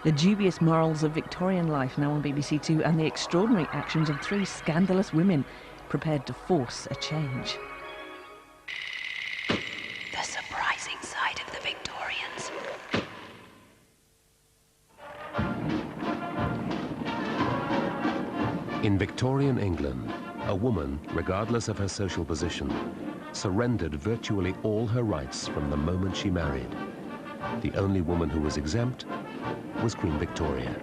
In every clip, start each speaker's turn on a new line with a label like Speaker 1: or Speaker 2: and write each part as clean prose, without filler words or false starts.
Speaker 1: The dubious morals of Victorian life, now on BBC Two, and the extraordinary actions of three scandalous women prepared to force a change.
Speaker 2: The surprising side of the Victorians.
Speaker 3: In Victorian England, a woman, regardless of her social position, surrendered virtually all her rights from the moment she married. The only woman who was exempt was Queen Victoria.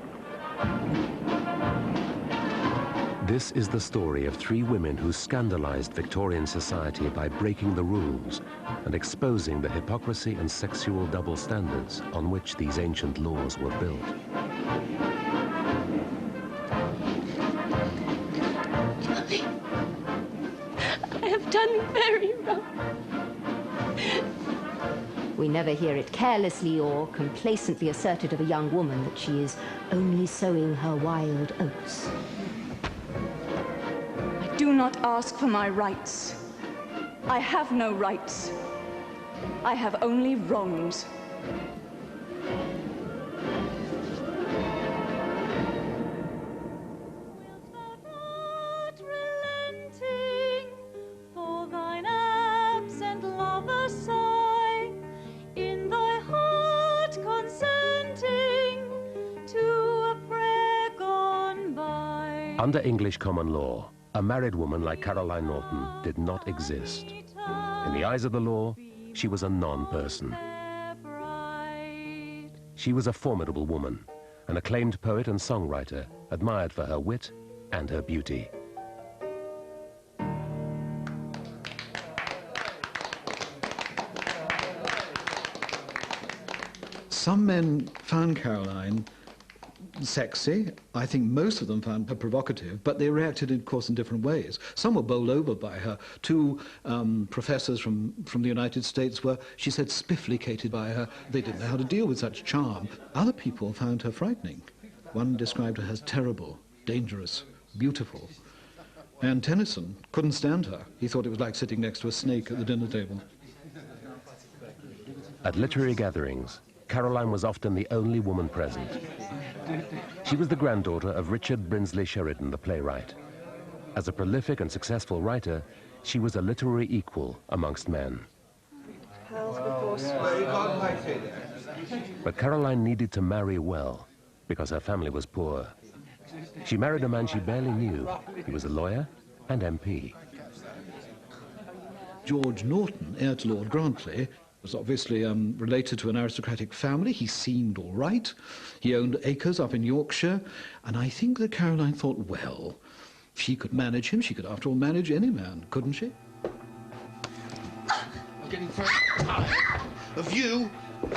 Speaker 3: This is the story of three women who scandalized Victorian society by breaking the rules and exposing the hypocrisy and sexual double standards on which these ancient laws were built.
Speaker 4: Johnny, I have done very wrong.
Speaker 5: We never hear it carelessly or complacently asserted of a young woman that she is only sowing her wild oats.
Speaker 6: I do not ask for my rights. I have no rights. I have only wrongs.
Speaker 3: Under English common law, a married woman like Caroline Norton did not exist. In the eyes of the law, she was a non-person. She was a formidable woman, an acclaimed poet and songwriter, admired for her wit and her beauty.
Speaker 7: Some men found Caroline sexy. I think most of them found her provocative, but they reacted, of course, in different ways. Some were bowled over by her. Two professors from the United States were, she said, spifflicated by her. They didn't know how to deal with such charm. Other people found her frightening. One described her as terrible, dangerous, beautiful. And Tennyson couldn't stand her. He thought it was like sitting next to a snake at the dinner table.
Speaker 3: At literary gatherings, Caroline was often the only woman present. She was the granddaughter of Richard Brinsley Sheridan, the playwright. As a prolific and successful writer, she was a literary equal amongst men. But Caroline needed to marry well, because her family was poor. She married a man she barely knew. He was a lawyer and MP.
Speaker 7: George Norton, heir to Lord Grantley, was obviously related to an aristocratic family. He seemed all right. He owned acres up in Yorkshire. And I think that Caroline thought, well, if she could manage him, she could, after all, manage any man, couldn't she?
Speaker 8: I'm getting very tired of you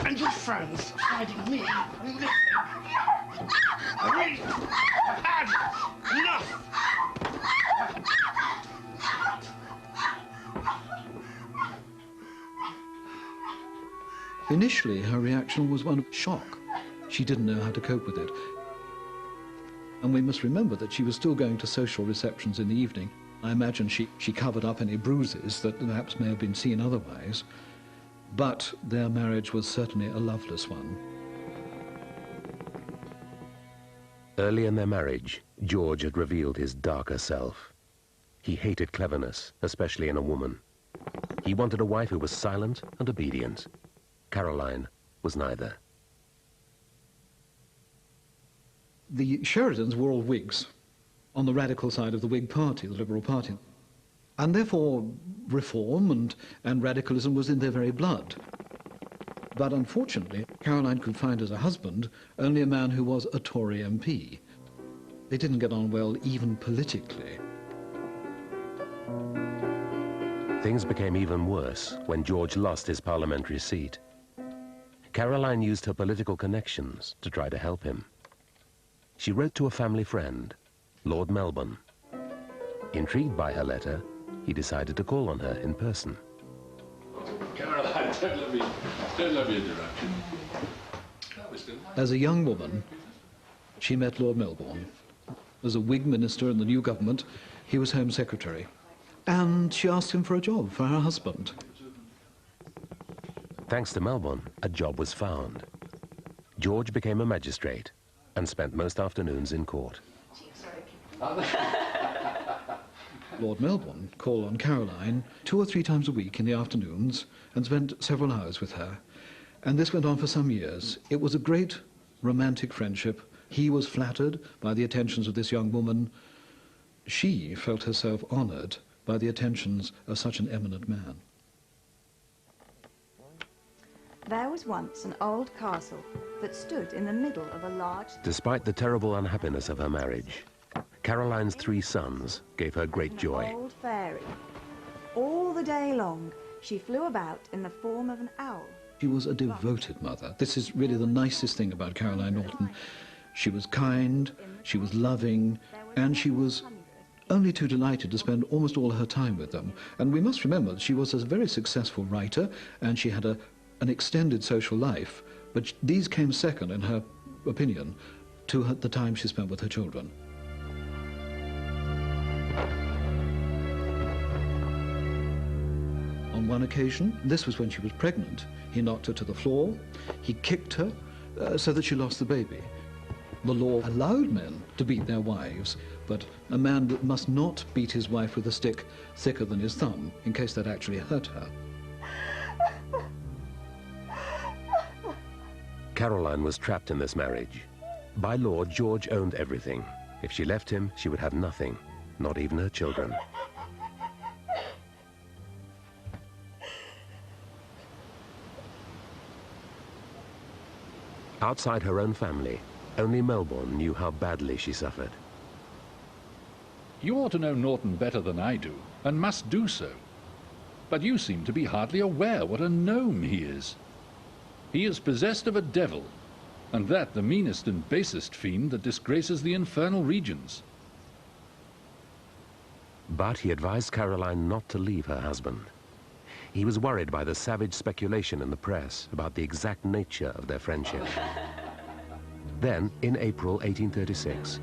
Speaker 8: and your friends hiding me and living. I really had enough.
Speaker 7: Initially, her reaction was one of shock. She didn't know how to cope with it. And we must remember that she was still going to social receptions in the evening. I imagine she covered up any bruises that perhaps may have been seen otherwise. But their marriage was certainly a loveless one.
Speaker 3: Early in their marriage, George had revealed his darker self. He hated cleverness, especially in a woman. He wanted a wife who was silent and obedient. Caroline was neither.
Speaker 7: The Sheridans were all Whigs, on the radical side of the Whig Party, the Liberal Party. And therefore, reform and radicalism was in their very blood. But unfortunately, Caroline could find as a husband only a man who was a Tory MP. They didn't get on well even politically.
Speaker 3: Things became even worse when George lost his parliamentary seat. Caroline used her political connections to try to help him. She wrote to a family friend, Lord Melbourne. Intrigued by her letter, he decided to call on her in person.
Speaker 9: Caroline, don't let me interrupt you.
Speaker 7: As a young woman, she met Lord Melbourne. As a Whig minister in the new government, he was Home Secretary. And she asked him for a job for her husband.
Speaker 3: Thanks to Melbourne, a job was found. George became a magistrate and spent most afternoons in court.
Speaker 7: Lord Melbourne called on Caroline 2 or 3 times a week in the afternoons and spent several hours with her. And this went on for some years. It was a great romantic friendship. He was flattered by the attentions of this young woman. She felt herself honoured by the attentions of such an eminent man.
Speaker 6: There was once an old castle that stood in the middle of a large...
Speaker 3: Despite the terrible unhappiness of her marriage, Caroline's 3 sons gave her great joy.
Speaker 6: An old fairy. All the day long, she flew about in the form of an owl.
Speaker 7: She was a devoted mother. This is really the nicest thing about Caroline Norton. She was kind, she was loving, and she was only too delighted to spend almost all her time with them. And we must remember that she was a very successful writer, and she had an extended social life, but these came second, in her opinion, to the time she spent with her children. On one occasion, this was when she was pregnant, he knocked her to the floor, he kicked her so that she lost the baby. The law allowed men to beat their wives, but a man must not beat his wife with a stick thicker than his thumb, in case that actually hurt her.
Speaker 3: Caroline was trapped in this marriage. By law, George owned everything. If she left him, she would have nothing, not even her children. Outside her own family, only Melbourne knew how badly she suffered.
Speaker 9: You ought to know Norton better than I do, and must do so. But you seem to be hardly aware what a gnome he is. He is possessed of a devil, and that the meanest and basest fiend that disgraces the infernal regions.
Speaker 3: But he advised Caroline not to leave her husband. He was worried by the savage speculation in the press about the exact nature of their friendship. Then, in April 1836,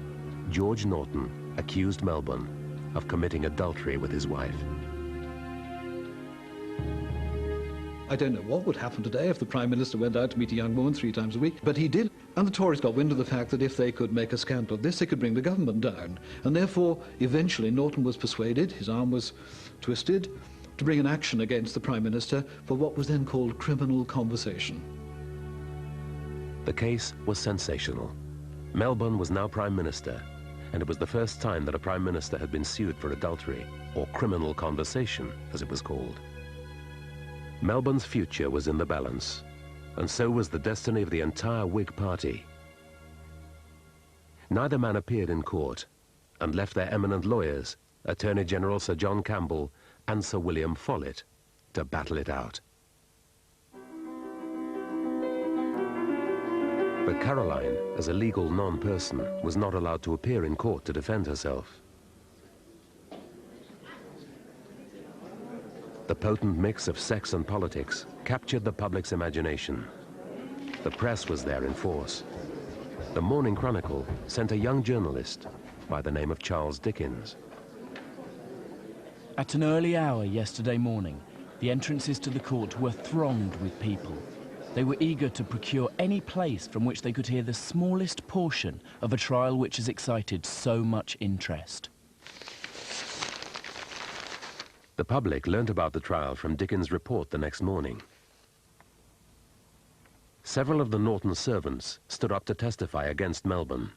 Speaker 3: George Norton accused Melbourne of committing adultery with his wife.
Speaker 7: I don't know what would happen today if the Prime Minister went out to meet a young woman 3 times a week, but he did. And the Tories got wind of the fact that if they could make a scandal of this, they could bring the government down. And therefore, eventually, Norton was persuaded, his arm was twisted, to bring an action against the Prime Minister for what was then called criminal conversation.
Speaker 3: The case was sensational. Melbourne was now Prime Minister, and it was the first time that a Prime Minister had been sued for adultery, or criminal conversation, as it was called. Melbourne's future was in the balance, and so was the destiny of the entire Whig party. Neither man appeared in court, and left their eminent lawyers, Attorney General Sir John Campbell and Sir William Follett, to battle it out. But Caroline, as a legal non-person, was not allowed to appear in court to defend herself. The potent mix of sex and politics captured the public's imagination. The press was there in force. The Morning Chronicle sent a young journalist by the name of Charles Dickens.
Speaker 10: At an early hour yesterday morning, the entrances to the court were thronged with people. They were eager to procure any place from which they could hear the smallest portion of a trial which has excited so much interest.
Speaker 3: The public learnt about the trial from Dickens' report the next morning. Several of the Norton servants stood up to testify against Melbourne.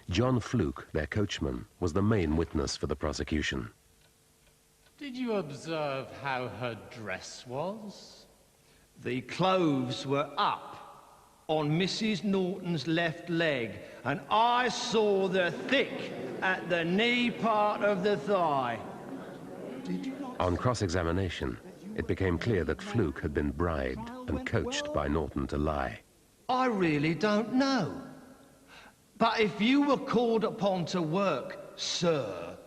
Speaker 3: John Fluke, their coachman, was the main witness for the prosecution.
Speaker 11: Did you observe how her dress was?
Speaker 12: The clothes were up on Mrs. Norton's left leg, and I saw the thick at the knee part of the thigh.
Speaker 3: On cross-examination, it became clear that Fluke had been bribed and coached by Norton to lie.
Speaker 12: I really don't know. But if you were called upon to work, sir,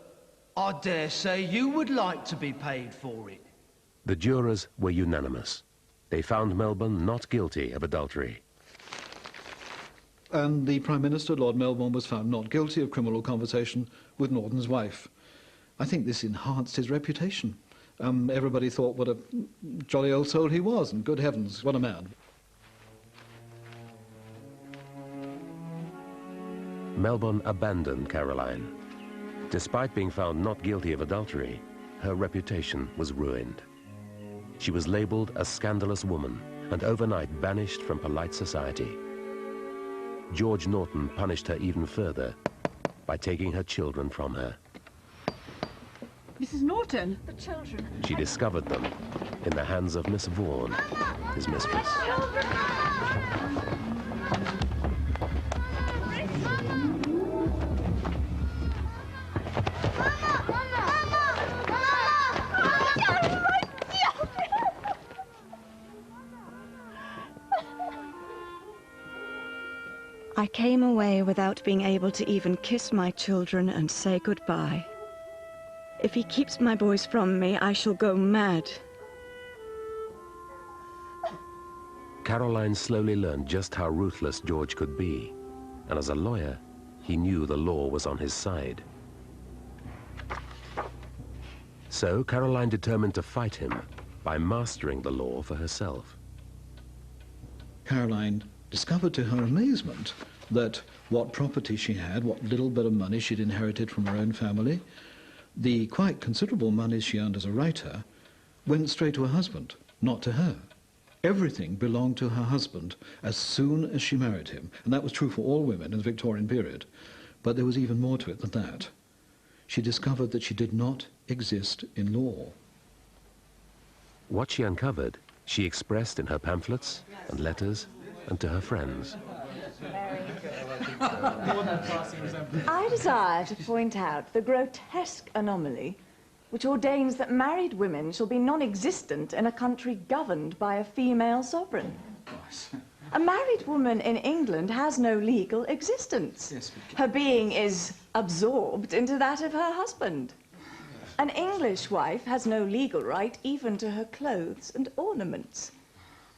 Speaker 12: I dare say you would like to be paid for it.
Speaker 3: The jurors were unanimous. They found Melbourne not guilty of adultery.
Speaker 7: And the Prime Minister, Lord Melbourne, was found not guilty of criminal conversation with Norton's wife. I think this enhanced his reputation. Everybody thought what a jolly old soul he was, and good heavens, what a man.
Speaker 3: Melbourne abandoned Caroline. Despite being found not guilty of adultery, her reputation was ruined. She was labeled a scandalous woman and overnight banished from polite society. George Norton punished her even further by taking her children from her.
Speaker 6: Mrs. Norton, the children.
Speaker 3: She discovered them in the hands of Miss Vaughan, his mistress.
Speaker 6: I came away without being able to even kiss my children and say goodbye. If he keeps my boys from me, I shall go mad.
Speaker 3: Caroline slowly learned just how ruthless George could be, and as a lawyer, he knew the law was on his side. So Caroline determined to fight him by mastering the law for herself.
Speaker 7: Caroline discovered to her amazement that what property she had, what little bit of money she'd inherited from her own family, the quite considerable money she earned as a writer, went straight to her husband, not to her. Everything belonged to her husband as soon as she married him, and that was true for all women in the Victorian period. But there was even more to it than that. She discovered that she did not exist in law.
Speaker 3: What she uncovered, she expressed in her pamphlets and letters and to her friends.
Speaker 6: I desire to point out the grotesque anomaly which ordains that married women shall be non-existent in a country governed by a female sovereign. A married woman in England has no legal existence.
Speaker 13: Yes,
Speaker 6: her being is absorbed into that of her husband. An English wife has no legal right even to her clothes and ornaments.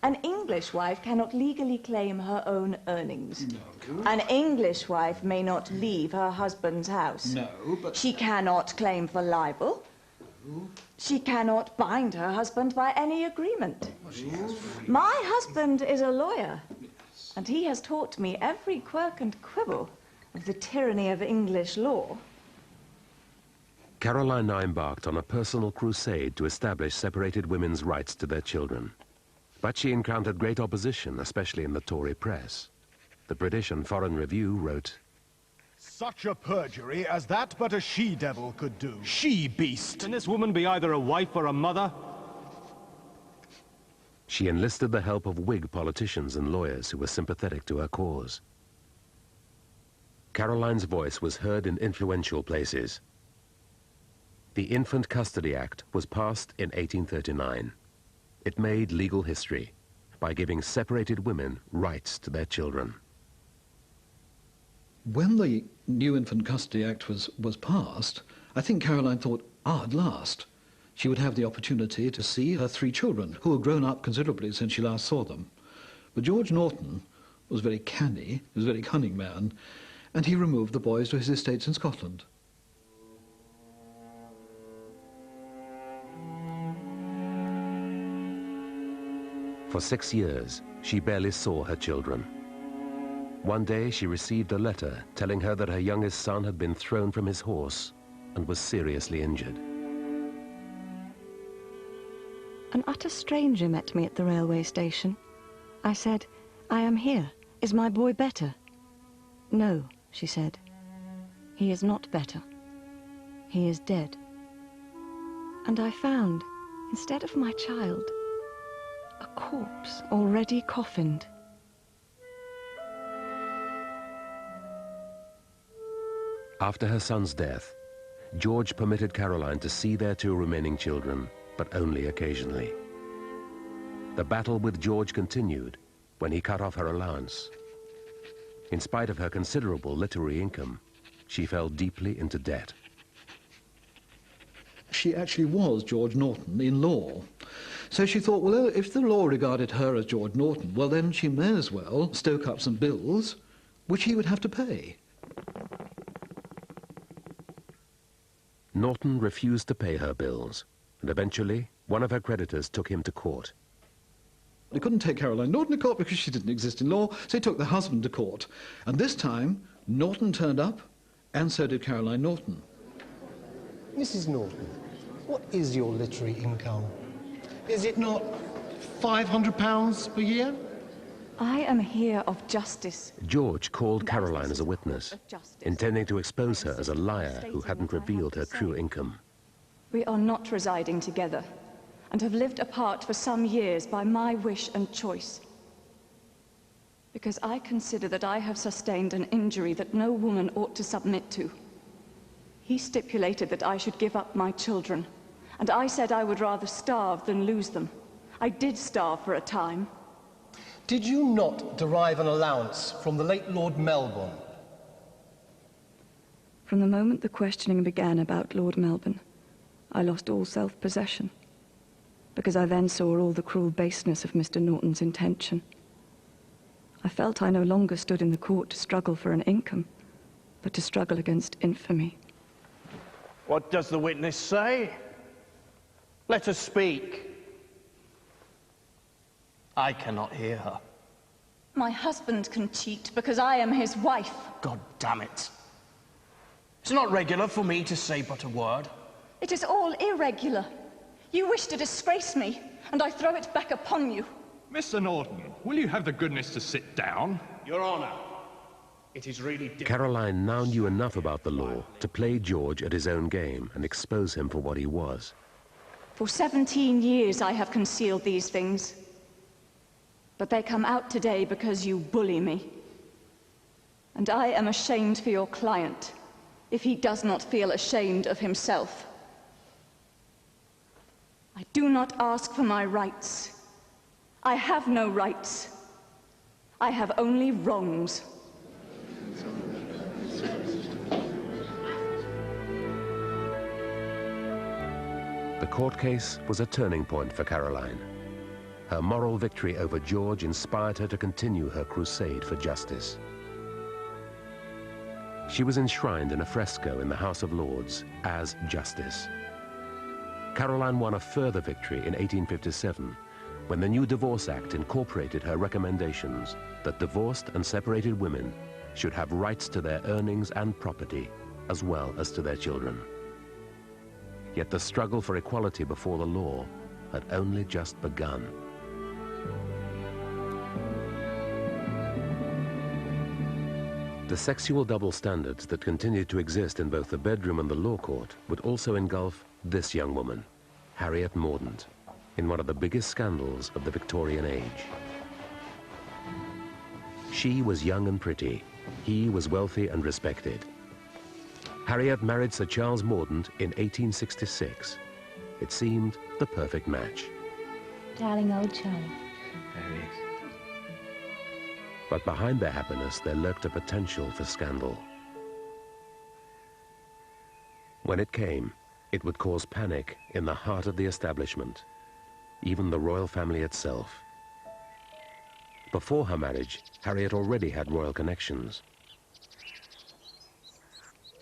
Speaker 6: An English wife cannot legally claim her own earnings.
Speaker 13: No.
Speaker 6: An English wife may not leave her husband's house.
Speaker 13: No, but...
Speaker 6: She cannot claim for libel. She cannot bind her husband by any agreement. My husband is a lawyer, and he has taught me every quirk and quibble of the tyranny of English law.
Speaker 3: Caroline now embarked on a personal crusade to establish separated women's rights to their children. But she encountered great opposition, especially in the Tory press. The British and Foreign Review wrote,
Speaker 14: "Such a perjury as that but a she-devil could do. She-beast!
Speaker 15: Can this woman be either a wife or a mother?"
Speaker 3: She enlisted the help of Whig politicians and lawyers who were sympathetic to her cause. Caroline's voice was heard in influential places. The Infant Custody Act was passed in 1839. It made legal history by giving separated women rights to their children.
Speaker 7: When the new Infant Custody Act was passed, I think Caroline thought, at last, she would have the opportunity to see her 3 children, who had grown up considerably since she last saw them. But George Norton was very canny, he was a very cunning man, and he removed the boys to his estates in Scotland.
Speaker 3: For 6 years, she barely saw her children. One day, she received a letter telling her that her youngest son had been thrown from his horse and was seriously injured.
Speaker 6: An utter stranger met me at the railway station. I said, "I am here. Is my boy better?" "No," she said. "He is not better. He is dead." And I found, instead of my child, a corpse already coffined.
Speaker 3: After her son's death, George permitted Caroline to see their 2 remaining children, but only occasionally. The battle with George continued when he cut off her allowance. In spite of her considerable literary income, she fell deeply into debt.
Speaker 7: She actually was George Norton in law. So she thought, well, if the law regarded her as George Norton, well, then she may as well stoke up some bills, which he would have to pay.
Speaker 3: Norton refused to pay her bills, and eventually one of her creditors took him to court.
Speaker 7: They couldn't take Caroline Norton to court because she didn't exist in law, so they took the husband to court. And this time, Norton turned up, and so did Caroline Norton.
Speaker 13: Mrs. Norton, what is your literary income? Is it not £500 per year?
Speaker 6: I am here of justice.
Speaker 3: George called Caroline as a witness, intending to expose her as a liar who hadn't revealed her true income.
Speaker 6: We are not residing together, and have lived apart for some years by my wish and choice. Because I consider that I have sustained an injury that no woman ought to submit to. He stipulated that I should give up my children, and I said I would rather starve than lose them. I did starve for a time.
Speaker 13: Did you not derive an allowance from the late Lord Melbourne?
Speaker 6: From the moment the questioning began about Lord Melbourne, I lost all self-possession, because I then saw all the cruel baseness of Mr. Norton's intention. I felt I no longer stood in the court to struggle for an income, but to struggle against infamy.
Speaker 12: What does the witness say? Let her speak.
Speaker 13: I cannot hear her.
Speaker 6: My husband can cheat because I am his wife.
Speaker 13: God damn it. It's not regular for me to say but a word.
Speaker 6: It is all irregular. You wish to disgrace me, and I throw it back upon you.
Speaker 15: Mr. Norton, will you have the goodness to sit down?
Speaker 8: Your Honor, it is really difficult.
Speaker 3: Caroline now knew enough about the law to play George at his own game and expose him for what he was.
Speaker 6: For 17 years I have concealed these things. But they come out today because you bully me. And I am ashamed for your client, if he does not feel ashamed of himself. I do not ask for my rights. I have no rights. I have only wrongs.
Speaker 3: The court case was a turning point for Caroline. Her moral victory over George inspired her to continue her crusade for justice. She was enshrined in a fresco in the House of Lords as Justice. Caroline won a further victory in 1857 when the new Divorce Act incorporated her recommendations that divorced and separated women should have rights to their earnings and property, as well as to their children. Yet the struggle for equality before the law had only just begun. The sexual double standards that continued to exist in both the bedroom and the law court would also engulf this young woman, Harriet Mordaunt, in one of the biggest scandals of the Victorian age. She was young and pretty. He was wealthy and respected. Harriet married Sir Charles Mordaunt in 1866. It seemed the perfect match.
Speaker 4: Darling old Charlie.
Speaker 3: Harriet. But behind their happiness, there lurked a potential for scandal. When it came, it would cause panic in the heart of the establishment, even the royal family itself. Before her marriage, Harriet already had royal connections.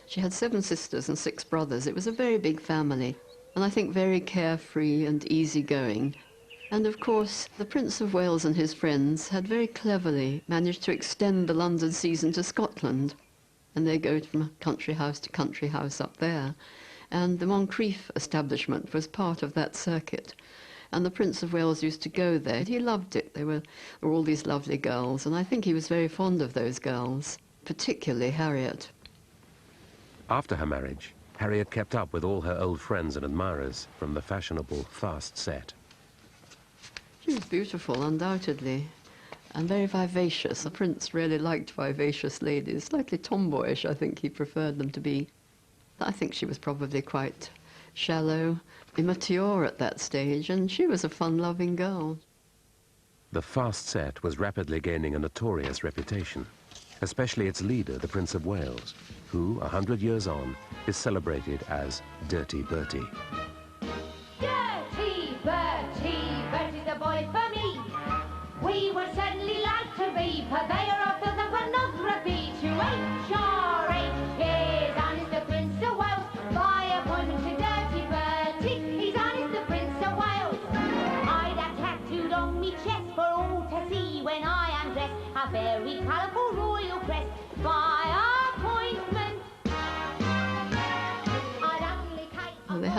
Speaker 16: She had 7 sisters and 6 brothers. It was a very big family, and I think very carefree and easygoing. And of course, the Prince of Wales and his friends had very cleverly managed to extend the London season to Scotland. And they go from country house to country house up there. And the Moncrief establishment was part of that circuit. And the Prince of Wales used to go there. He loved it. There were all these lovely girls, and I think he was very fond of those girls, particularly Harriet.
Speaker 3: After her marriage, Harriet kept up with all her old friends and admirers from the fashionable fast set.
Speaker 16: She was beautiful, undoubtedly, and very vivacious. The Prince really liked vivacious ladies. Slightly tomboyish, I think he preferred them to be. I think she was probably quite shallow, immature at that stage, and she was a fun-loving girl.
Speaker 3: The fast set was rapidly gaining a notorious reputation, especially its leader, the Prince of Wales, who, 100 years on, is celebrated as Dirty Bertie.
Speaker 17: Dirty Bertie, Bertie's the boy for me. We would certainly like to be purveyor of filth and pornography. To H.R.H. Here's honest the Prince of Wales. By appointment to Dirty Bertie, he's honest the Prince of Wales. I'd have tattooed on me chest for all to see when I am dressed. A very colourful royal crest. By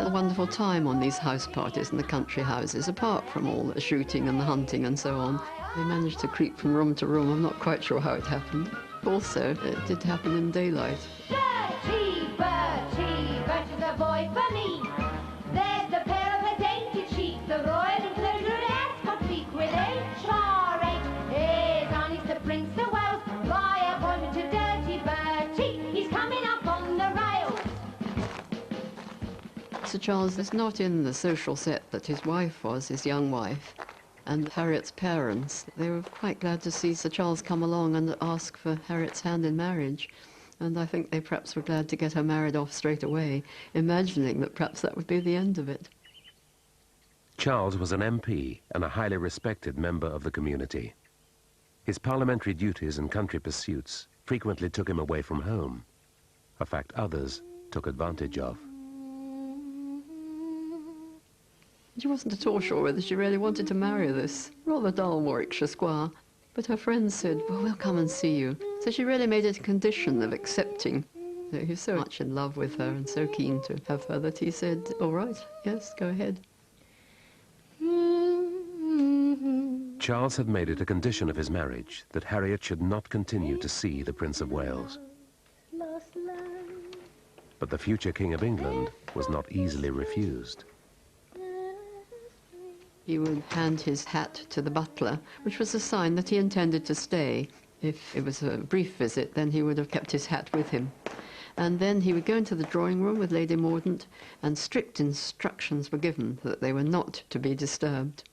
Speaker 16: a wonderful time on these house parties in the country houses, apart from all the shooting and the hunting and so on. They managed to creep from room to room. I'm not quite sure how it happened. Also, it did happen in daylight.
Speaker 17: Bertie, Bertie, Bertie's a boy for me. There's the pair of a dainty cheek, the royal enclosure escort speak with HRH. Here's honest the Prince of Wales, by appointment to Dirty Bertie. He's coming up on the rails.
Speaker 16: Sir Charles is not in the social set that his wife was, his young wife. And Harriet's parents, they were quite glad to see Sir Charles come along and ask for Harriet's hand in marriage. And I think they perhaps were glad to get her married off straight away, imagining that perhaps that would be the end of it.
Speaker 3: Charles was an MP and a highly respected member of the community. His parliamentary duties and country pursuits frequently took him away from home, a fact others took advantage of.
Speaker 16: She wasn't at all sure whether she really wanted to marry this rather dull Warwickshire squire, but her friends said, well, we'll come and see you. So she really made it a condition of accepting. He was so much in love with her and so keen to have her that he said, all right, yes, go ahead.
Speaker 3: Charles had made it a condition of his marriage that Harriet should not continue to see the Prince of Wales. But the future King of England was not easily refused.
Speaker 16: He would hand his hat to the butler, which was a sign that he intended to stay. If it was a brief visit, then he would have kept his hat with him. And then he would go into the drawing room with Lady Mordaunt, and strict instructions were given that they were not to be disturbed.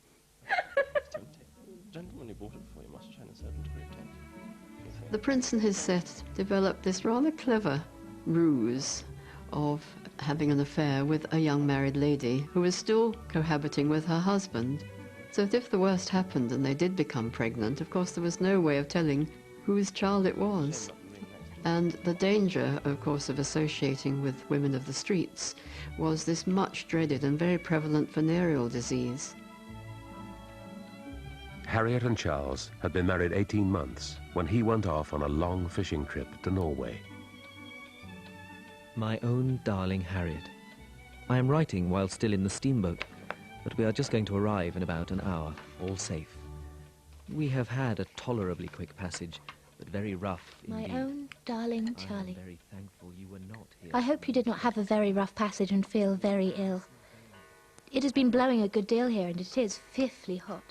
Speaker 16: The prince and his set developed this rather clever ruse of having an affair with a young married lady who was still cohabiting with her husband. So that if the worst happened and they did become pregnant, of course there was no way of telling whose child it was. And the danger, of course, of associating with women of the streets was this much dreaded and very prevalent venereal disease.
Speaker 3: Harriet and Charles had been married 18 months when he went off on a long fishing trip to Norway.
Speaker 18: My own darling Harriet, I am writing while still in the steamboat, but we are just going to arrive in about an hour, all safe. We have had a tolerably quick passage, but very rough indeed.
Speaker 4: My own darling Charlie.
Speaker 18: I am very thankful you were not here.
Speaker 4: I hope you did not have a very rough passage and feel very ill. It has been blowing a good deal here, and it is fearfully hot.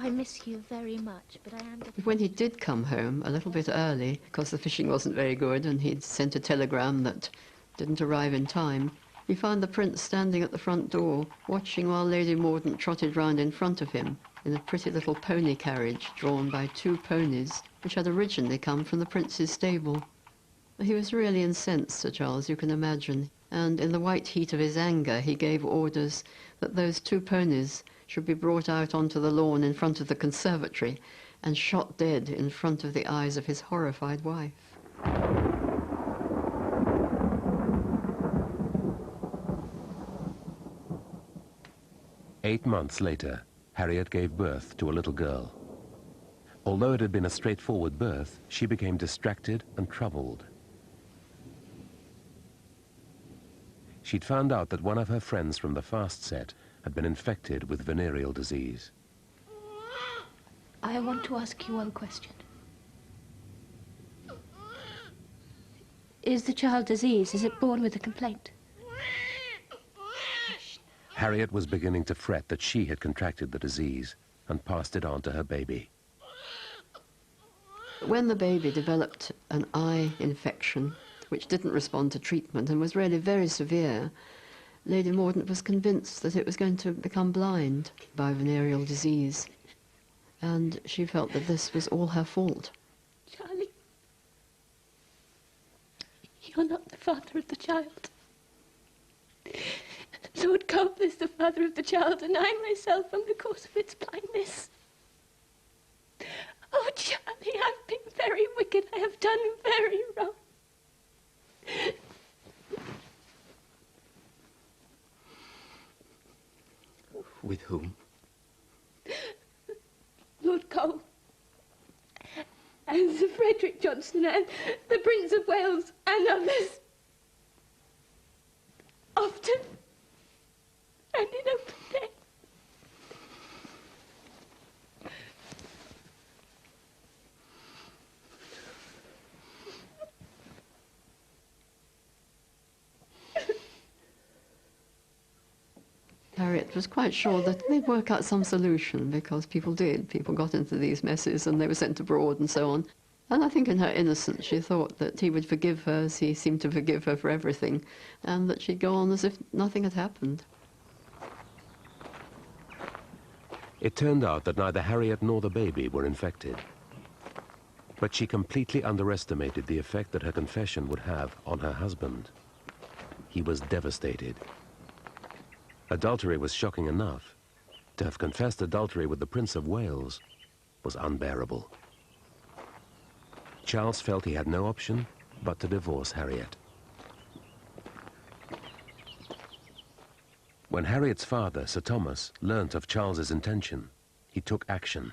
Speaker 4: I miss you very much, but I am getting...
Speaker 16: When he did come home a little bit early, because the fishing wasn't very good and he'd sent a telegram that didn't arrive in time, he found the prince standing at the front door, watching while Lady Mordaunt trotted round in front of him in a pretty little pony carriage drawn by 2 ponies, which had originally come from the prince's stable. He was really incensed, Sir Charles, you can imagine, and in the white heat of his anger he gave orders that those 2 ponies should be brought out onto the lawn in front of the conservatory and shot dead in front of the eyes of his horrified wife.
Speaker 3: Eight months later, Harriet gave birth to a little girl. Although it had been a straightforward birth, she became distracted and troubled. She'd found out that one of her friends from the fast set had been infected with venereal disease.
Speaker 4: I want to ask you one question. Is the child diseased? Is it born with a complaint?
Speaker 3: Harriet was beginning to fret that she had contracted the disease and passed it on to her baby.
Speaker 16: When the baby developed an eye infection, which didn't respond to treatment and was really very severe, Lady Mordaunt was convinced that it was going to become blind by venereal disease, and she felt that this was all her fault.
Speaker 4: Charlie, you're not the father of the child. Lord Cole is the father of the child, and I myself am the cause of its blindness. Oh, Charlie, I've been very wicked. I have done very wrong.
Speaker 18: With whom?
Speaker 4: Lord Cole, and Sir Frederick Johnson, and the Prince of Wales, and others. Often,
Speaker 17: stranded open there.
Speaker 16: Harriet was quite sure that they'd work out some solution, because people did. People got into these messes and they were sent abroad and so on. And I think in her innocence she thought that he would forgive her, as he seemed to forgive her for everything, and that she'd go on as if nothing had happened.
Speaker 3: It turned out that neither Harriet nor the baby were infected. But she completely underestimated the effect that her confession would have on her husband. He was devastated. Adultery was shocking enough. To have confessed adultery with the Prince of Wales was unbearable. Charles felt he had no option but to divorce Harriet. When Harriet's father, Sir Thomas, learnt of Charles's intention, he took action.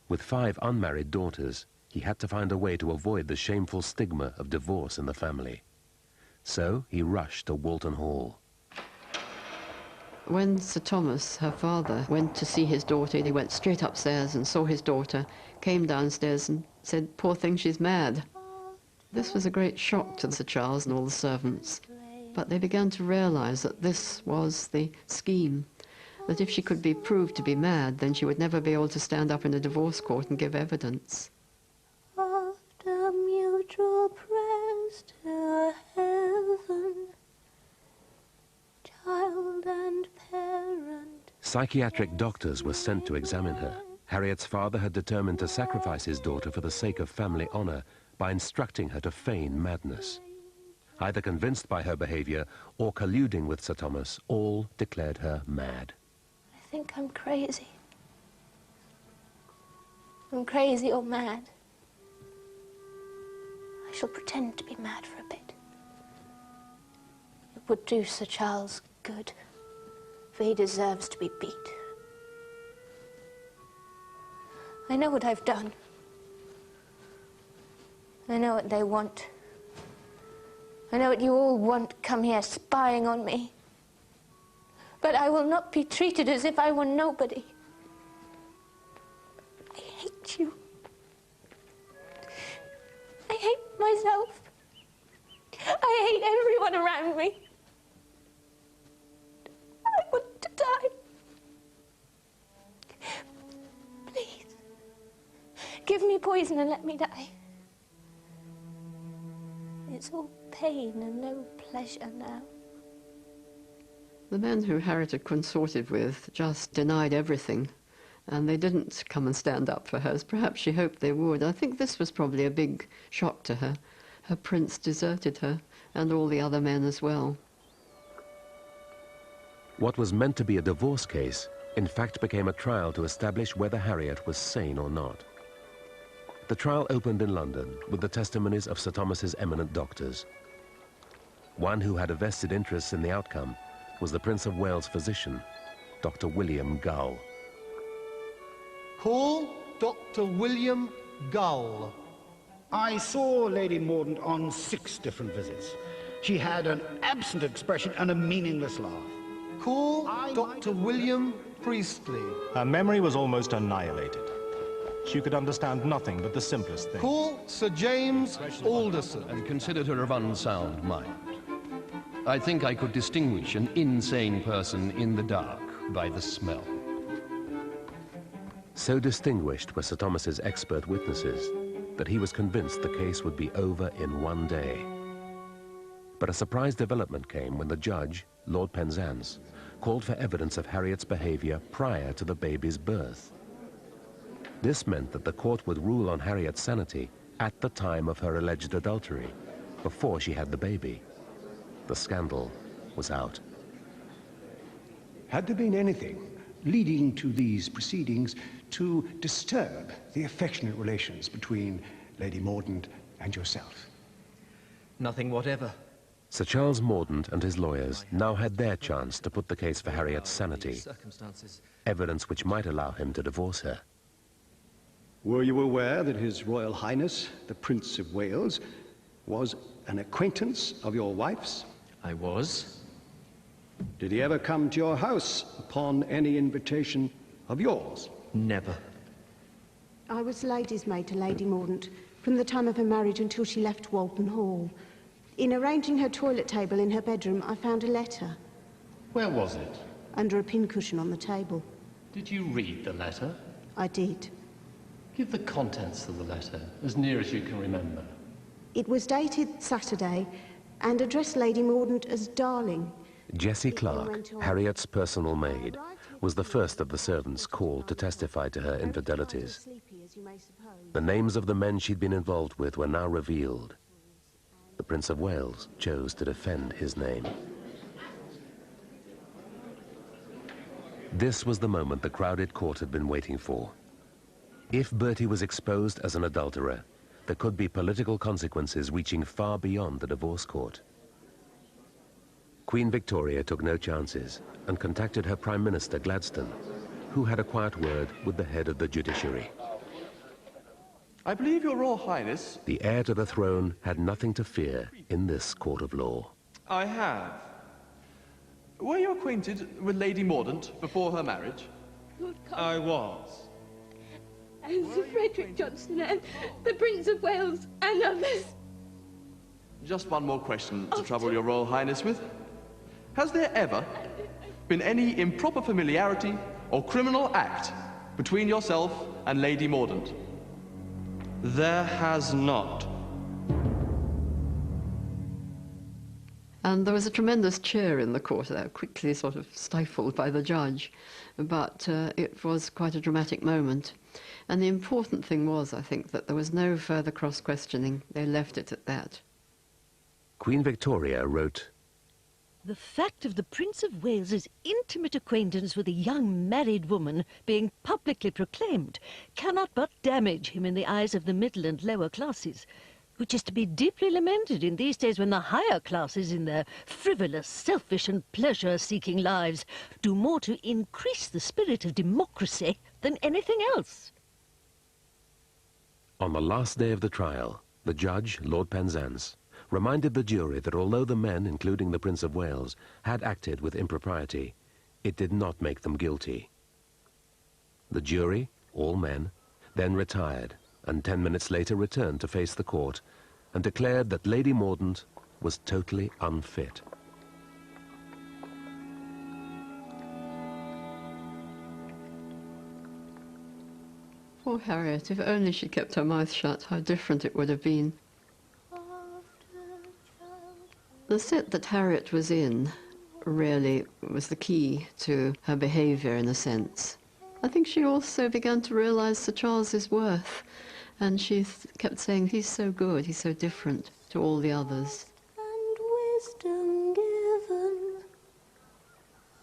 Speaker 3: With 5 unmarried daughters, he had to find a way to avoid the shameful stigma of divorce in the family. So he rushed to Walton Hall.
Speaker 16: When Sir Thomas, her father, went to see his daughter, he went straight upstairs and saw his daughter, came downstairs and said, "Poor thing, she's mad." This was a great shock to Sir Charles and all the servants. But they began to realize that this was the scheme, that if she could be proved to be mad, then she would never be able to stand up in a divorce court and give evidence.
Speaker 17: After mutual prayers to heaven, child and parent.
Speaker 3: Psychiatric doctors were sent to examine her. Harriet's father had determined to sacrifice his daughter for the sake of family honor by instructing her to feign madness. Either convinced by her behavior or colluding with Sir Thomas, all declared her mad.
Speaker 4: I think I'm crazy. I'm crazy or mad. I shall pretend to be mad for a bit. It would do Sir Charles good, for he deserves to be beat. I know what I've done. I know what they want. I know what you all want come here spying on me. But I will not be treated as if I were nobody. I hate you. I hate myself. I hate everyone around me. I want to die. Please, give me poison and let me die. It's all pain and no pleasure now.
Speaker 16: The men who Harriet had consorted with just denied everything, and they didn't come and stand up for her, as perhaps she hoped they would. I think this was probably a big shock to her. Her prince deserted her, and all the other men as well.
Speaker 3: What was meant to be a divorce case, in fact became a trial to establish whether Harriet was sane or not. The trial opened in London with the testimonies of Sir Thomas's eminent doctors. One who had a vested interest in the outcome was the Prince of Wales' physician, Dr. William Gull.
Speaker 13: Call Dr. William Gull.
Speaker 8: I saw Lady Mordaunt on 6 different visits. She had an absent expression and a meaningless laugh.
Speaker 13: Call Dr. William Priestley.
Speaker 14: Her memory was almost annihilated. She could understand nothing but the simplest things.
Speaker 13: Call Sir James Alderson.
Speaker 19: And considered her of unsound mind. I think I could distinguish an insane person in the dark by the smell.
Speaker 3: So distinguished were Sir Thomas's expert witnesses that he was convinced the case would be over in one day. But a surprise development came when the judge, Lord Penzance, called for evidence of Harriet's behavior prior to the baby's birth. This meant that the court would rule on Harriet's sanity at the time of her alleged adultery, before she had the baby. The scandal was out.
Speaker 20: Had there been anything leading to these proceedings to disturb the affectionate relations between Lady Mordaunt and yourself?
Speaker 18: Nothing whatever.
Speaker 3: Sir Charles Mordaunt and his lawyers now had their chance to put the case for Harriet's sanity, evidence which might allow him to divorce her.
Speaker 20: Were you aware that His Royal Highness, the Prince of Wales, was an acquaintance of your wife's?
Speaker 18: I was.
Speaker 20: Did he ever come to your house upon any invitation of yours?
Speaker 18: Never.
Speaker 21: I was lady's maid to Lady Mordaunt from the time of her marriage until she left Walton Hall. In arranging her toilet table in her bedroom, I found a letter.
Speaker 11: Where was it?
Speaker 21: Under a pincushion on the table.
Speaker 11: Did you read the letter?
Speaker 21: I did.
Speaker 11: Give the contents of the letter, as near as you can remember.
Speaker 21: It was dated Saturday and addressed Lady Mordaunt as Darling.
Speaker 3: Jessie Clark, Harriet's personal maid, was the first of the servants called to testify to her infidelities. The names of the men she'd been involved with were now revealed. The Prince of Wales chose to defend his name. This was the moment the crowded court had been waiting for. If Bertie was exposed as an adulterer, there could be political consequences reaching far beyond the divorce court. Queen Victoria took no chances and contacted her Prime Minister Gladstone, who had a quiet word with the head of the judiciary.
Speaker 22: I believe your Royal Highness...
Speaker 3: The heir to the throne had nothing to fear in this court of law.
Speaker 22: I have. Were you acquainted with Lady Mordaunt before her marriage?
Speaker 12: I was.
Speaker 23: And Sir Frederick Johnson and the Prince of Wales and others.
Speaker 22: Just one more question to trouble your Royal Highness with. Has there ever been any improper familiarity or criminal act between yourself and Lady Mordaunt?
Speaker 12: There has not.
Speaker 16: And there was a tremendous cheer in the court there, quickly sort of stifled by the judge. But it was quite a dramatic moment. And the important thing was, I think, that there was no further cross-questioning. They left it at that.
Speaker 3: Queen Victoria wrote,
Speaker 24: "The fact of the Prince of Wales's intimate acquaintance with a young married woman being publicly proclaimed cannot but damage him in the eyes of the middle and lower classes, which is to be deeply lamented in these days when the higher classes, in their frivolous, selfish and pleasure-seeking lives, do more to increase the spirit of democracy than anything else."
Speaker 3: On the last day of the trial, the judge, Lord Penzance, reminded the jury that although the men, including the Prince of Wales, had acted with impropriety, it did not make them guilty. The jury, all men, then retired, and 10 minutes later returned to face the court and declared that Lady Mordaunt was totally unfit.
Speaker 16: Poor Harriet, if only she kept her mouth shut, how different it would have been. The set that Harriet was in really was the key to her behaviour, in a sense. I think she also began to realise Sir Charles's worth, and she kept saying, he's so good, he's so different to all the others.
Speaker 17: Wisdom given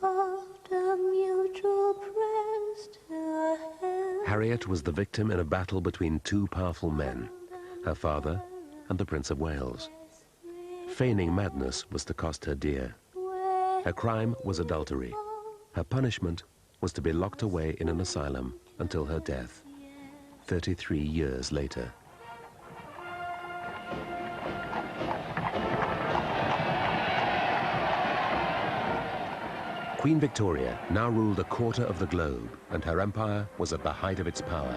Speaker 17: after mutual prayers to heaven.
Speaker 3: Harriet was the victim in a battle between two powerful men, her father and the Prince of Wales. Feigning madness was to cost her dear. Her crime was adultery. Her punishment was to be locked away in an asylum until her death, 33 years later. Queen Victoria now ruled a quarter of the globe, and her empire was at the height of its power.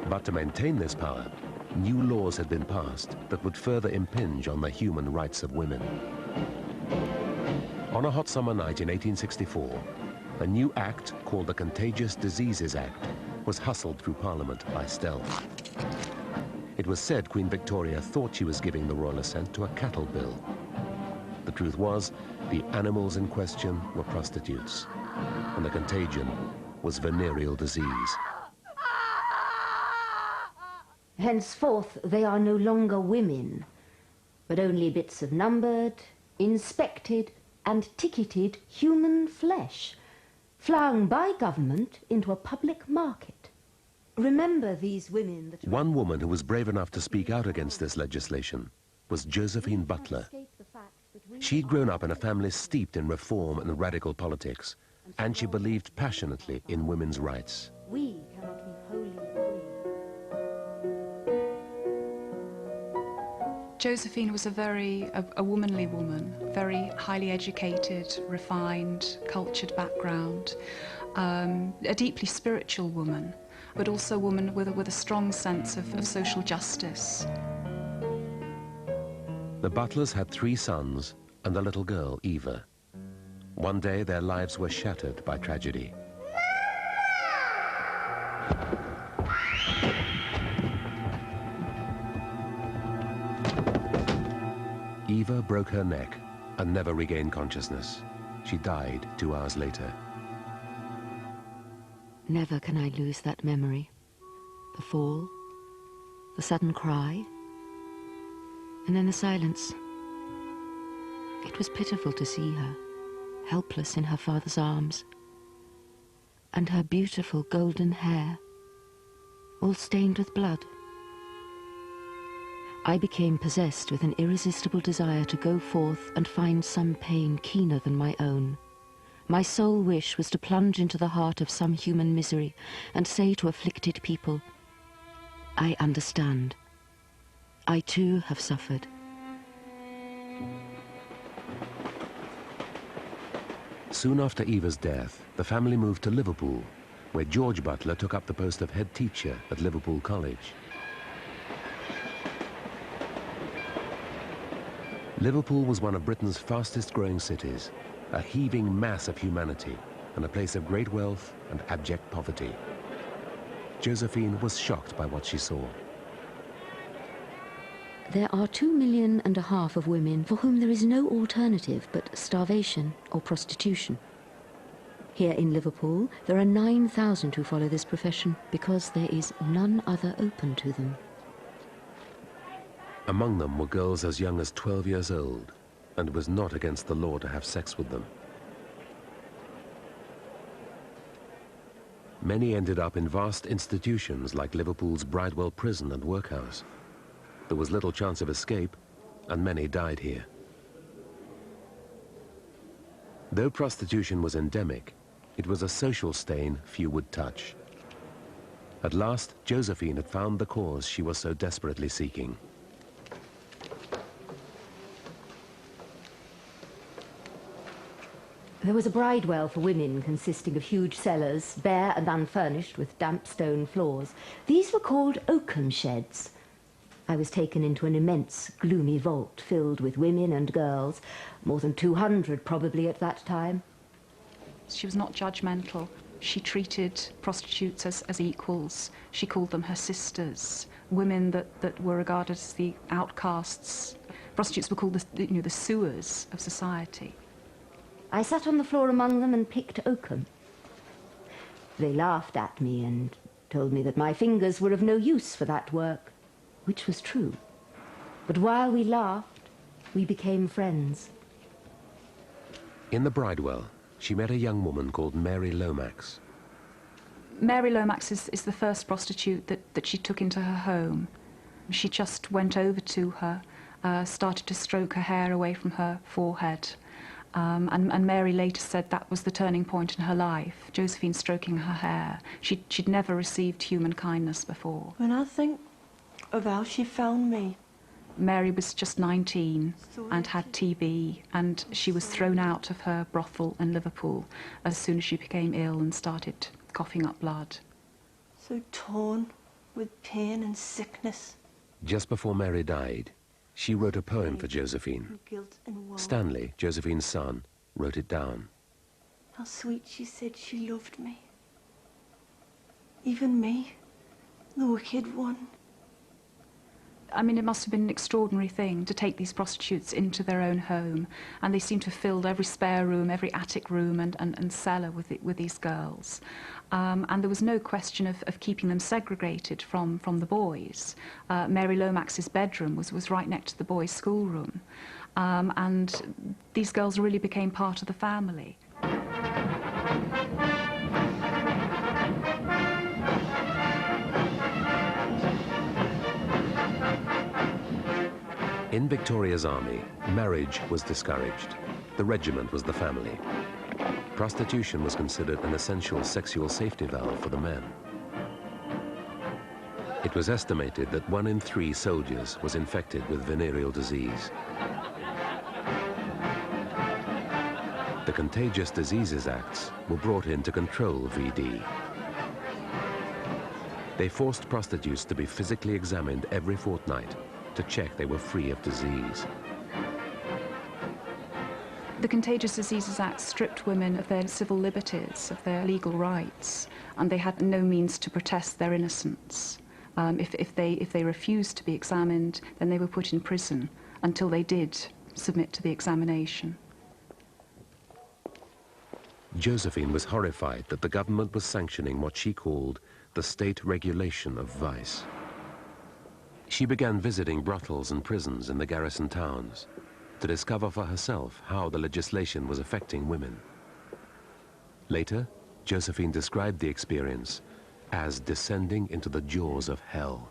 Speaker 3: But to maintain this power, new laws had been passed that would further impinge on the human rights of women. On a hot summer night in 1864, a new act called the Contagious Diseases Act was hustled through Parliament by stealth. It was said Queen Victoria thought she was giving the royal assent to a cattle bill. The truth was, the animals in question were prostitutes, and the contagion was venereal disease.
Speaker 5: Henceforth, they are no longer women, but only bits of numbered, inspected, and ticketed human flesh, flung by government into a public market. Remember these women that...
Speaker 3: One woman who was brave enough to speak out against this legislation was Josephine Butler. She'd grown up in a family steeped in reform and radical politics, and she believed passionately in women's rights.
Speaker 5: We cannot be wholly free.
Speaker 1: Josephine was a womanly woman, very highly educated, refined, cultured background, a deeply spiritual woman, but also a woman with a strong sense of social justice.
Speaker 3: The Butlers had 3 sons and a little girl, Eva. One day their lives were shattered by tragedy. Eva broke her neck and never regained consciousness. She died 2 hours later.
Speaker 5: Never can I lose that memory. The fall, the sudden cry, and then the silence. It was pitiful to see her, helpless in her father's arms, and her beautiful golden hair, all stained with blood. I became possessed with an irresistible desire to go forth and find some pain keener than my own. My sole wish was to plunge into the heart of some human misery and say to afflicted people, I understand. I too have suffered.
Speaker 3: Soon after Eva's death, the family moved to Liverpool, where George Butler took up the post of head teacher at Liverpool College. Liverpool was one of Britain's fastest growing cities, a heaving mass of humanity and a place of great wealth and abject poverty. Josephine was shocked by what she saw.
Speaker 5: There are 2.5 million of women for whom there is no alternative but starvation or prostitution. Here in Liverpool, there are 9,000 who follow this profession because there is none other open to them.
Speaker 3: Among them were girls as young as 12 years old, and it was not against the law to have sex with them. Many ended up in vast institutions like Liverpool's Bridewell prison and workhouse. There was little chance of escape, and many died here. Though prostitution was endemic, it was a social stain few would touch. At last, Josephine had found the cause she was so desperately seeking.
Speaker 5: There was a bridewell for women consisting of huge cellars, bare and unfurnished with damp stone floors. These were called oakum sheds. I was taken into an immense, gloomy vault filled with women and girls, more than 200 probably at that time.
Speaker 1: She was not judgmental. She treated prostitutes as equals. She called them her sisters, women that were regarded as the outcasts. Prostitutes were called the sewers of society.
Speaker 5: I sat on the floor among them and picked oakum. They laughed at me and told me that my fingers were of no use for that work, which was true. But while we laughed, we became friends.
Speaker 3: In the Bridewell, she met a young woman called Mary Lomax.
Speaker 1: Mary Lomax is the first prostitute that she took into her home. She just went over to her, started to stroke her hair away from her forehead. And Mary later said that was the turning point in her life, Josephine stroking her hair. She'd never received human kindness before.
Speaker 2: When I think of how she found me.
Speaker 1: Mary was just 19 and had TB, and she was thrown out of her brothel in Liverpool as soon as she became ill and started coughing up blood.
Speaker 2: So torn with pain and sickness.
Speaker 3: Just before Mary died, she wrote a poem for Josephine.
Speaker 2: Guilt and woe.
Speaker 3: Stanley, Josephine's son, wrote it down.
Speaker 2: How sweet she said she loved me. Even me, the wicked one.
Speaker 1: I mean, it must have been an extraordinary thing to take these prostitutes into their own home, and they seem to have filled every spare room, every attic room and cellar with these girls. And there was no question of keeping them segregated from the boys. Mary Lomax's bedroom was right next to the boys' schoolroom. And these girls really became part of the family.
Speaker 3: In Victoria's army, marriage was discouraged. The regiment was the family. Prostitution was considered an essential sexual safety valve for the men. It was estimated that 1 in 3 soldiers was infected with venereal disease. The Contagious Diseases Acts were brought in to control VD. They forced prostitutes to be physically examined every fortnight to check they were free of disease.
Speaker 1: The Contagious Diseases Act stripped women of their civil liberties, of their legal rights, and they had no means to protest their innocence. If they refused to be examined, then they were put in prison until they did submit to the examination.
Speaker 3: Josephine was horrified that the government was sanctioning what she called the state regulation of vice. She began visiting brothels and prisons in the garrison towns to discover for herself how the legislation was affecting women. Later, Josephine described the experience as descending into the jaws of hell.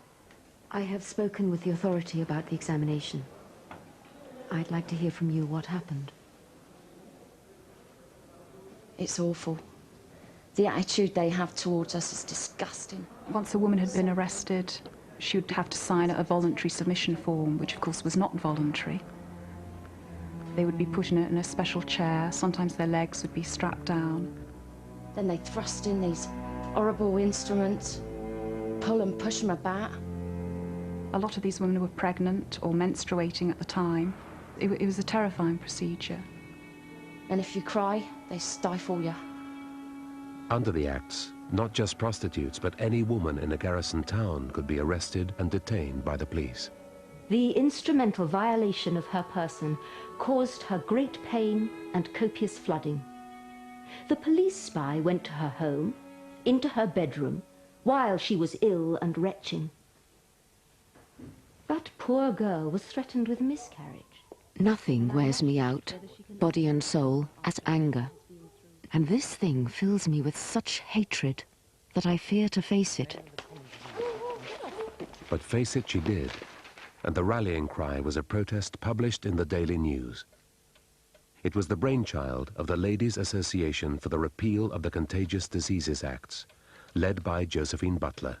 Speaker 5: I have spoken with the authority about the examination. I'd like to hear from you what happened.
Speaker 7: It's awful. The attitude they have towards us is disgusting.
Speaker 1: Once a woman had been arrested, she would have to sign a voluntary submission form, which of course was not voluntary. They would be put in a special chair. Sometimes their legs would be strapped down.
Speaker 7: Then they thrust in these horrible instruments, pull and push them about.
Speaker 1: A lot of these women were pregnant or menstruating at the time. It was a terrifying procedure.
Speaker 7: And if you cry, they stifle you.
Speaker 3: Under the Acts, not just prostitutes, but any woman in a garrison town could be arrested and detained by the police.
Speaker 5: The instrumental violation of her person caused her great pain and copious flooding. The police spy went to her home, into her bedroom, while she was ill and retching. That poor girl was threatened with miscarriage.
Speaker 9: Nothing wears me out, body and soul, as anger. And this thing fills me with such hatred that I fear to face it.
Speaker 3: But face it she did, and the rallying cry was a protest published in the Daily News. It was the brainchild of the Ladies' Association for the Repeal of the Contagious Diseases Acts, led by Josephine Butler.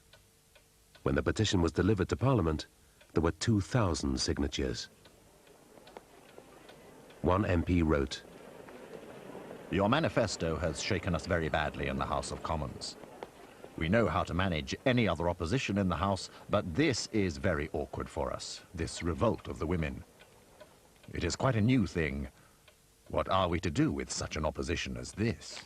Speaker 3: When the petition was delivered to Parliament, there were 2,000 signatures. One MP wrote,
Speaker 10: "Your manifesto has shaken us very badly in the House of Commons. We know how to manage any other opposition in the House, but this is very awkward for us, this revolt of the women. It is quite a new thing. What are we to do with such an opposition as this?"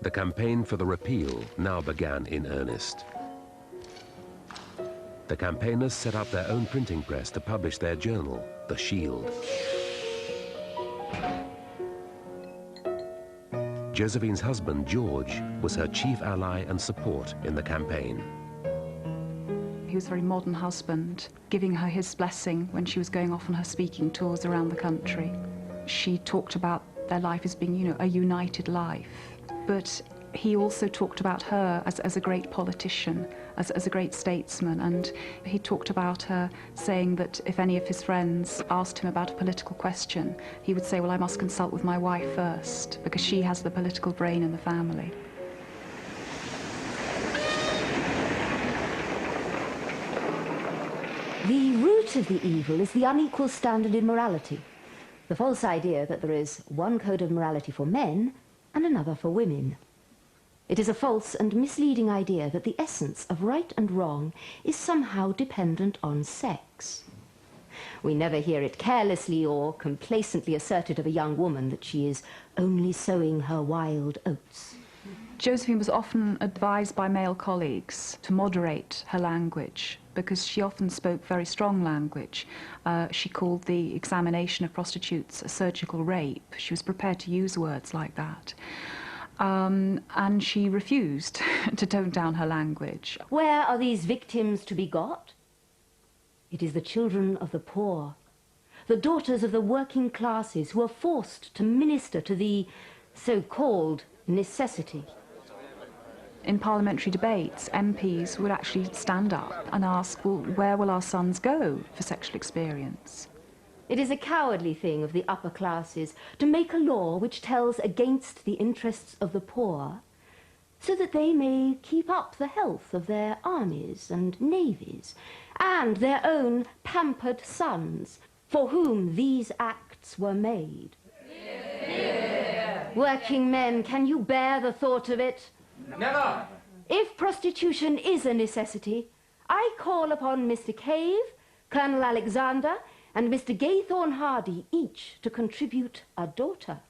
Speaker 3: The campaign for the repeal now began in earnest. The campaigners set up their own printing press to publish their journal, The Shield. Josephine's husband, George, was her chief ally and support in the campaign.
Speaker 1: He was a very modern husband, giving her his blessing when she was going off on her speaking tours around the country. She talked about their life as being, a united life. But he also talked about her as a great politician, as a great statesman, and he talked about her saying that if any of his friends asked him about a political question, he would say, well, I must consult with my wife first, because she has the political brain in the family.
Speaker 5: The root of the evil is the unequal standard in morality. The false idea that there is one code of morality for men and another for women. It is a false and misleading idea that the essence of right and wrong is somehow dependent on sex. We never hear it carelessly or complacently asserted of a young woman that she is only sowing her wild oats.
Speaker 1: Josephine was often advised by male colleagues to moderate her language because she often spoke very strong language. She called the examination of prostitutes a surgical rape. She was prepared to use words like that. And she refused to tone down her language.
Speaker 5: Where are these victims to be got? It is the children of the poor, the daughters of the working classes who are forced to minister to the so-called necessity.
Speaker 1: In parliamentary debates, MPs would actually stand up and ask, well, where will our sons go for sexual experience?
Speaker 5: It is a cowardly thing of the upper classes to make a law which tells against the interests of the poor, so that they may keep up the health of their armies and navies, and their own pampered sons, for whom these acts were made. Yeah. Working men, can you bear the thought of it?
Speaker 4: Never!
Speaker 5: If prostitution is a necessity, I call upon Mr. Cave, Colonel Alexander, and Mr. Gaythorne Hardy each to contribute a daughter.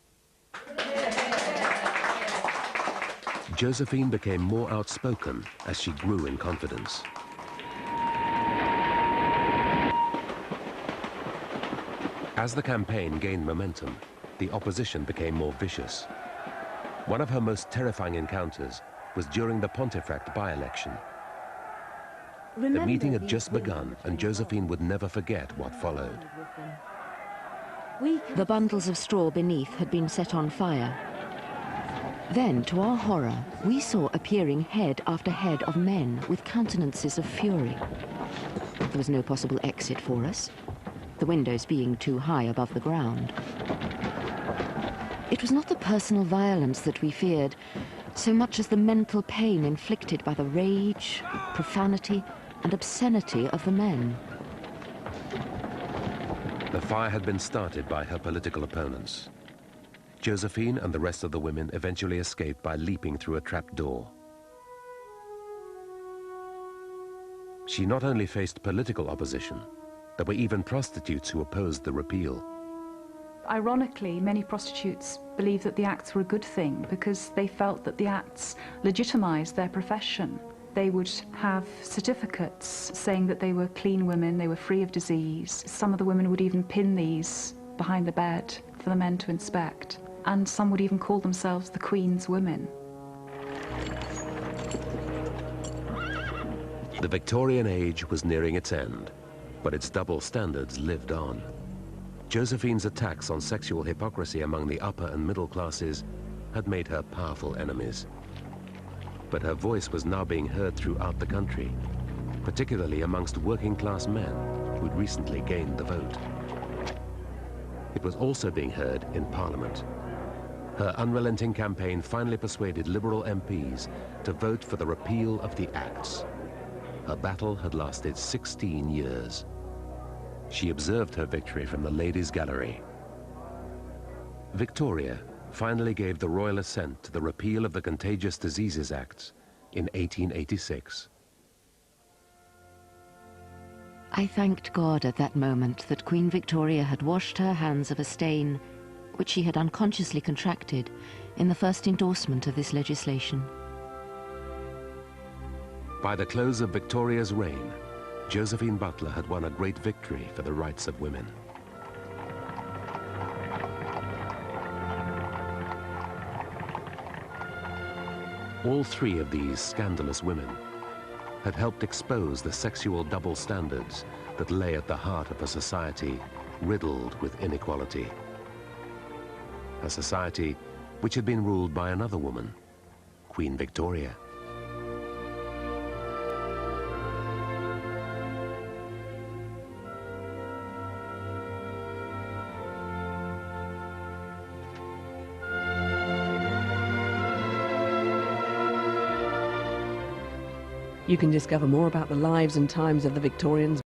Speaker 3: Josephine became more outspoken as she grew in confidence. As the campaign gained momentum, the opposition became more vicious. One of her most terrifying encounters was during the Pontefract by-election. The meeting had just begun, and Josephine would never forget what followed.
Speaker 9: The bundles of straw beneath had been set on fire. Then, to our horror, we saw appearing head after head of men with countenances of fury. There was no possible exit for us, the windows being too high above the ground. It was not the personal violence that we feared, so much as the mental pain inflicted by the rage, profanity, and obscenity of the men.
Speaker 3: The fire had been started by her political opponents. Josephine and the rest of the women eventually escaped by leaping through a trap door. She not only faced political opposition, there were even prostitutes who opposed the repeal.
Speaker 1: Ironically, many prostitutes believed that the acts were a good thing because they felt that the acts legitimised their profession. They would have certificates saying that they were clean women, they were free of disease. Some of the women would even pin these behind the bed for the men to inspect. And some would even call themselves the Queen's women.
Speaker 3: The Victorian age was nearing its end, but its double standards lived on. Josephine's attacks on sexual hypocrisy among the upper and middle classes had made her powerful enemies. But her voice was now being heard throughout the country, particularly amongst working-class men who'd recently gained the vote. It was also being heard in Parliament. Her unrelenting campaign finally persuaded Liberal MPs to vote for the repeal of the Acts. Her battle had lasted 16 years. She observed her victory from the Ladies' Gallery. Victoria finally gave the royal assent to the repeal of the Contagious Diseases Acts in 1886.
Speaker 9: I thanked God at that moment that Queen Victoria had washed her hands of a stain which she had unconsciously contracted in the first endorsement of this legislation.
Speaker 3: By the close of Victoria's reign, Josephine Butler had won a great victory for the rights of women. All three of these scandalous women had helped expose the sexual double standards that lay at the heart of a society riddled with inequality. A society which had been ruled by another woman, Queen Victoria.
Speaker 6: You can discover more about the lives and times of the Victorians